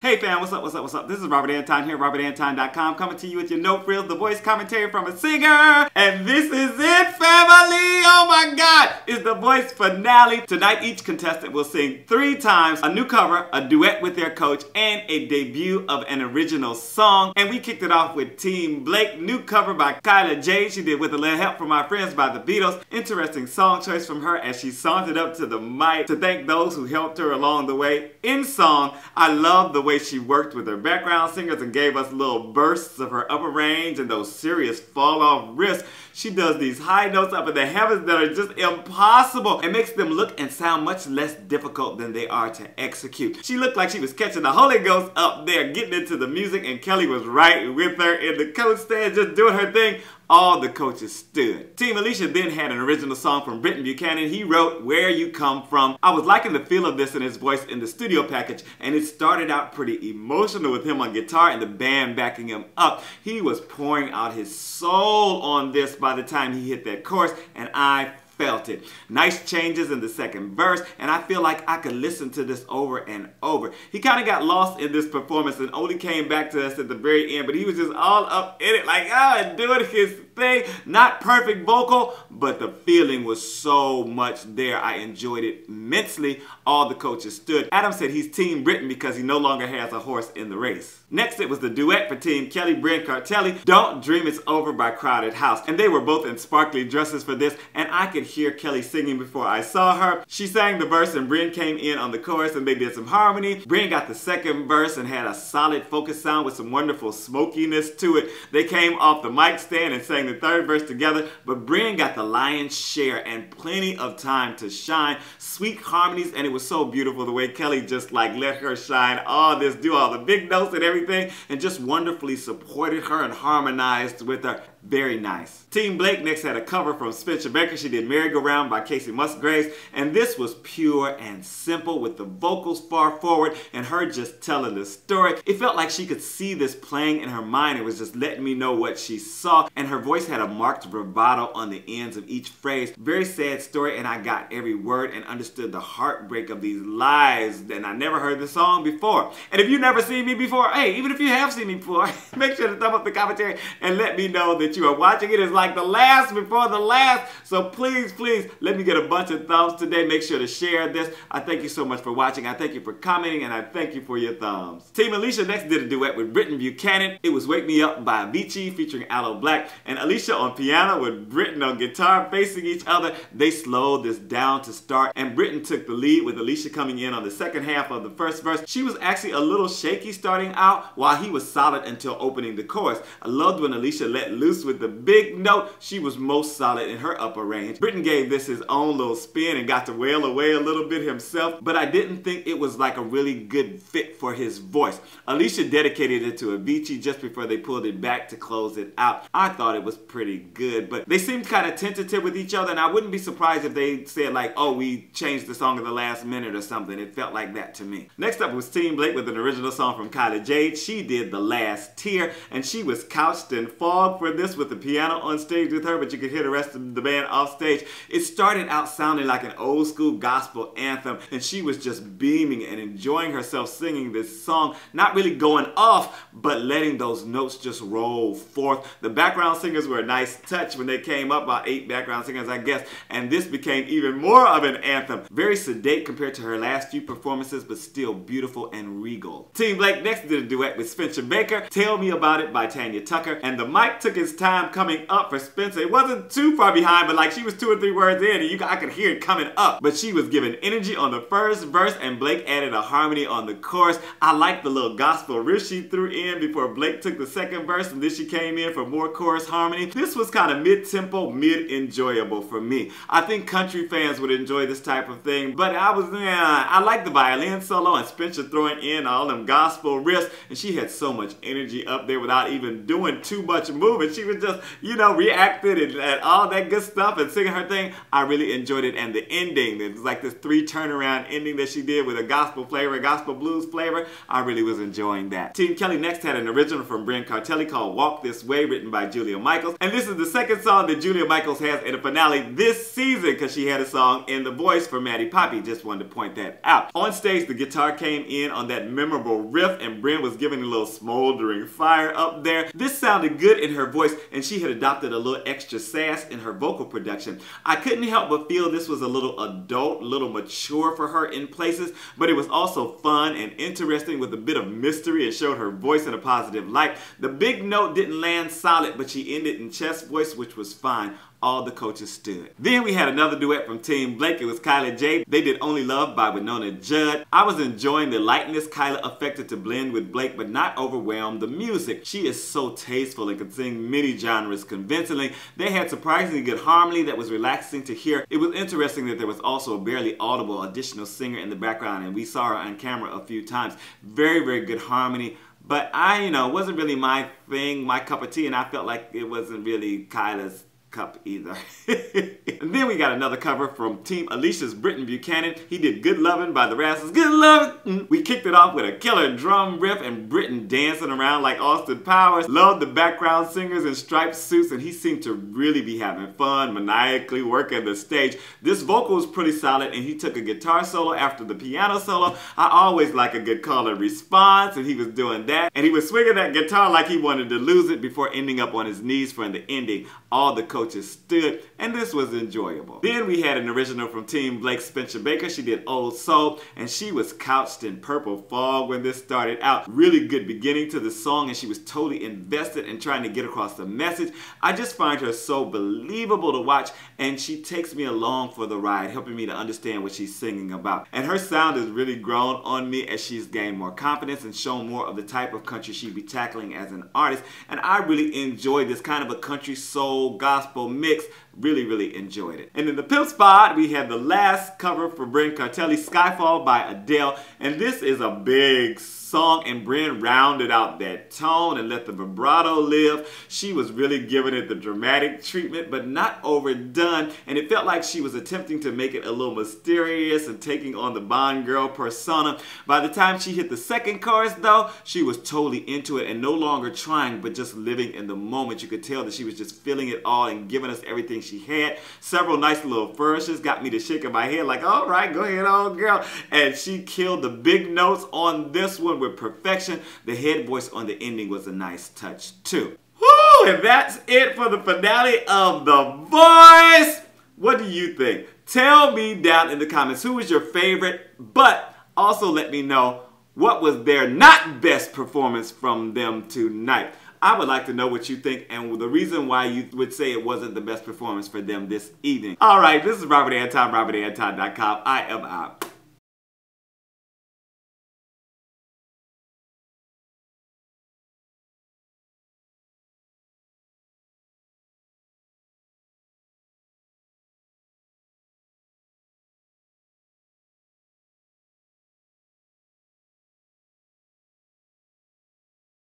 Hey fam, what's up, what's up, what's up? This is Robert Antine here, robertantine.com, coming to you with your no frills, the voice commentary from a singer. And this is it, family! Oh my God! It's the voice finale. Tonight, each contestant will sing 3 times a new cover, a duet with their coach, and a debut of an original song. And we kicked it off with TeamBlake, new cover by Kyla, Jade. She did With a Little Help from Our Friends by the Beatles. Interesting song choice from her as she sauntered up to the mic to thank those who helped her along the way. In song, I love the way she worked with her background singers and gave us little bursts of her upper range and those serious fall-off riffs. She does these high notes up in the heavens that are just impossible and makes them look and sound much less difficult than they are to execute. She looked like she was catching the Holy Ghost up there, getting into the music, and Kelly was right with her in the coach stand, just doing her thing. All the coaches stood. TeamAlicia then had an original song from Britton, Buchanan. He wrote Where You Come From. I was liking the feel of this in his voice in the studio package, and it started out pretty emotional with him on guitar and the band backing him up. He was pouring out his soul on this by the time he hit that chorus, and I felt it. Nice changes in the second verse, and I feel like I could listen to this over and over. He kind of got lost in this performance and only came back to us at the very end, but he was just all up in it, like, and doing his thing. Not perfect vocal, but the feeling was so much there. I enjoyed it immensely. All the coaches stood. Adam said he's Team Britton because he no longer has a horse in the race. Next, it was the duet for TeamKelly, Brynn, Cartelli, Don't Dream It's Over by Crowded House. And they were both in sparkly dresses for this, and I could hear Kelly singing before I saw her. She sang the verse and Brynn came in on the chorus and they did some harmony. Brynn got the second verse and had a solid focus sound with some wonderful smokiness to it. They came off the mic stand and sang the third verse together, but Brynn got the lion's share and plenty of time to shine. Sweet harmonies, and it was so beautiful the way Kelly just like let her shine all this, do all the big notes and everything, and just wonderfully supported her and harmonized with her. Very nice. TeamBlake next had a cover from Spensha. She did Merry Go Round by Kacey Musgraves, and this was pure and simple with the vocals far forward and her just telling the story. It felt like she could see this playing in her mind. It was just letting me know what she saw, and her voice had a marked bravado on the ends of each phrase. Very sad story, and I got every word and understood the heartbreak of these lives, and I never heard the song before. And if you've never seen me before, hey, even if you have seen me before, make sure to thumb up the commentary and let me know that you are watching it. It's like the last before the last, so please, please let me get a bunch of thumbs today. Make sure to share this. I thank you so much for watching. I thank you for commenting, and I thank you for your thumbs. TeamAlicia next did a duet with Britton, Buchanan. It was Wake Me Up by Avicii featuring Aloe, Blacc, and Alicia on piano with Britton on guitar facing each other. They slowed this down to start, and Britton took the lead with Alicia coming in on the second half of the first verse. She was actually a little shaky starting out while he was solid until opening the chorus. I loved when Alicia let loose with the big note. She was most solid in her upper range. Britton gave this his own little spin and got to wail away a little bit himself, but I didn't think it was like a really good fit for his voice. Alicia dedicated it to Avicii just before they pulled it back to close it out. I thought it was pretty good, but they seemed kind of tentative with each other, and I wouldn't be surprised if they said like, oh, we changed the song at the last minute or something. It felt like that to me. Next up was TeamBlake with an original song from Kyla, Jade. She did The Last Tear, and she was couched in fog for this with the piano on stage with her, but you could hear the rest of the band off stage. It started out sounding like an old school gospel anthem, and she was just beaming and enjoying herself singing this song, not really going off, but letting those notes just roll forth. The background singers were a nice touch when they came up, about 8 background singers, I guess, and this became even more of an anthem. Very sedate compared to her last few performances, but still beautiful and regal. TeamBlake next did a duet with Spensha, Tell Me About It by Tanya, and the mic took its time coming up for Spencer. It wasn't too far behind, but like she was 2 or 3 words in, and I could hear it coming up. But she was giving energy on the first verse, and Blake added a harmony on the chorus. I liked the little gospel riff she threw in before Blake took the second verse, and then she came in for more chorus harmony. This was kind of mid-tempo, mid-enjoyable for me. I think country fans would enjoy this type of thing, but I like the violin solo and Spensha throwing in all them gospel riffs, and she had so much energy up there without even doing too much movement. She she was just, you know, reacting and all that good stuff and singing her thing. I really enjoyed it. And the ending, it was like this 3 turnaround ending that she did with a gospel flavor, a gospel blues flavor. I really was enjoying that. TeamKelly next had an original from Brynn Cartelli called Walk This Way, written by Julia Michaels. And this is the second song that Julia Michaels has in the finale this season, because she had a song in the voice for Maddie Poppy. Just wanted to point that out. On stage, the guitar came in on that memorable riff, and Brynn was giving a little smoldering fire up there. This sounded good in her voice, and she had adopted a little extra sass in her vocal production. I couldn't help but feel this was a little adult, a little mature for her in places, but it was also fun and interesting with a bit of mystery and showed her voice in a positive light. The big note didn't land solid, but she ended in chest voice, which was fine. All the coaches stood. Then we had another duet from TeamBlake. It was Kyla and Jade. They did Only Love by Winona Judd. I was enjoying the lightness Kyla affected to blend with Blake, but not overwhelm the music. She is so tasteful and can sing many genres convincingly. They had surprisingly good harmony that was relaxing to hear. It was interesting that there was also a barely audible additional singer in the background, and we saw her on camera a few times. Very, very good harmony. But it wasn't really my thing, my cup of tea, and I felt like it wasn't really Kyla's cup either. And then we got another cover from TeamAlicia's Britton Buchanan. He did Good Lovin' by the Rascals. Good Lovin'! We kicked it off with a killer drum riff and Britton dancing around like Austin Powers. Loved the background singers in striped suits, and he seemed to really be having fun, maniacally working the stage. This vocal was pretty solid, and he took a guitar solo after the piano solo. I always like a good call and response, and he was doing that. And he was swinging that guitar like he wanted to lose it before ending up on his knees for the ending. All the coaches stood, and this was enjoyable. Then we had an original from TeamBlake, Spensha Baker. She did Old Soul, and she was couched in purple fog when this started out. Really good beginning to the song, and she was totally invested in trying to get across the message. I just find her so believable to watch, and she takes me along for the ride, helping me to understand what she's singing about. And her sound has really grown on me as she's gained more confidence and shown more of the type of country she'd be tackling as an artist. And I really enjoyed this kind of a country soul gospel mix. Really enjoyed it. And in the pimp spot, we had the last cover for Brynn Cartelli, Skyfall by Adele. And this is a big song, and Brynn rounded out that tone and let the vibrato live. She was really giving it the dramatic treatment, but not overdone. And it felt like she was attempting to make it a little mysterious and taking on the Bond girl persona. By the time she hit the second chorus, though, she was totally into it and no longer trying, but just living in the moment. You could tell that she was just feeling it all and giving us everything she had. Several nice little flourishes got me to shaking my head like, all right, go ahead, old girl. And she killed the big notes on this one with perfection. The head voice on the ending was a nice touch too. Woo! And that's it for the finale of The Voice. What do you think? Tell me down in the comments who was your favorite, but also let me know what was their not best performance from them tonight. I would like to know what you think and the reason why you would say it wasn't the best performance for them this evening. All right, this is Robert Anton, RobertAnton.com. I am out.